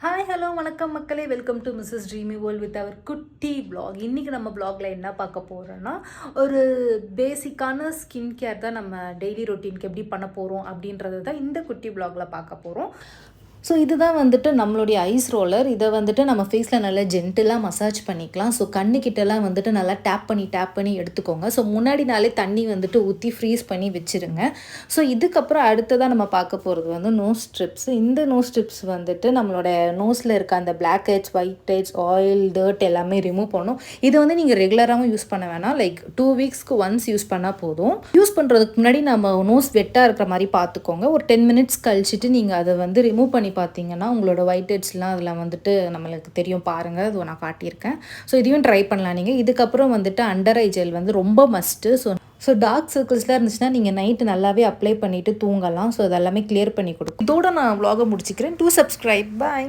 Hi hello வணக்கம் மக்களே, welcome to Mrs dreamy world with our குட்டி வ்ளாக். இன்றைக்கி நம்ம வ்ளாகில் என்ன பார்க்க போகிறோன்னா, ஒரு பேசிக்கான ஸ்கின் கேர் தான் நம்ம டெய்லி ரொட்டீனுக்கு எப்படி பண்ண போகிறோம் அப்படின்றது தான் இந்த குட்டி வ்ளாகில் பார்க்க போகிறோம். ஸோ இதுதான் வந்துட்டு நம்மளுடைய ஐஸ் ரோலர். இதை வந்துட்டு நம்ம ஃபேஸில் நல்லா ஜென்டிலாக மசாஜ் பண்ணிக்கலாம். ஸோ கண்ணுக்கிட்டலாம் வந்துட்டு நல்லா டேப் பண்ணி எடுத்துக்கோங்க. ஸோ முன்னாடி நாளே தண்ணி வந்துட்டு ஊற்றி ஃப்ரீஸ் பண்ணி வச்சுருங்க. ஸோ இதுக்கப்புறம் அடுத்ததாக நம்ம பார்க்க போகிறது வந்து நோஸ் ஸ்ட்ரிப்ஸ். இந்த நோஸ் ஸ்ட்ரிப்ஸ் வந்துட்டு நம்மளோட நோஸில் இருக்க அந்த black heads, white heads, oil, dirt எல்லாமே ரிமூவ் பண்ணும். இதை வந்து நீங்கள் ரெகுலராகவும் யூஸ் பண்ண வேணாம். லைக் 2 வீக்ஸ்க்கு ஒன்ஸ் யூஸ் பண்ணால் போதும். யூஸ் பண்ணுறதுக்கு முன்னாடி நம்ம நோஸ் வெட்டாக இருக்கிற மாதிரி பார்த்துக்கோங்க. ஒரு 10 மினிட்ஸ் கழிச்சிட்டு நீங்கள் அதை வந்து ரிமூவ் பண்ணி பார்த்தீங்கன்னா உங்களோட ஒயிட் ஹெட்ஸ்லாம் அதில் வந்துட்டு நம்மளுக்கு தெரியும். பாருங்கள், அது நான் காட்டியிருக்கேன். ஸோ இதையும் ட்ரை பண்ணலாம் நீங்கள். இதுக்கப்புறம் வந்துட்டு அண்டர் ஐ ஜெல் வந்து ரொம்ப மஸ்ட்டு. ஸோ டார்க் சர்க்கிள்ஸ்லாம் இருந்துச்சுன்னா நீங்கள் நைட்டு நல்லாவே அப்ளை பண்ணிவிட்டு தூங்கலாம். ஸோ அதெல்லாமே கிளியர் பண்ணி கொடுக்கும். இதோட நான் vlog முடிச்சுக்கிறேன். Two subscribe. பாய்.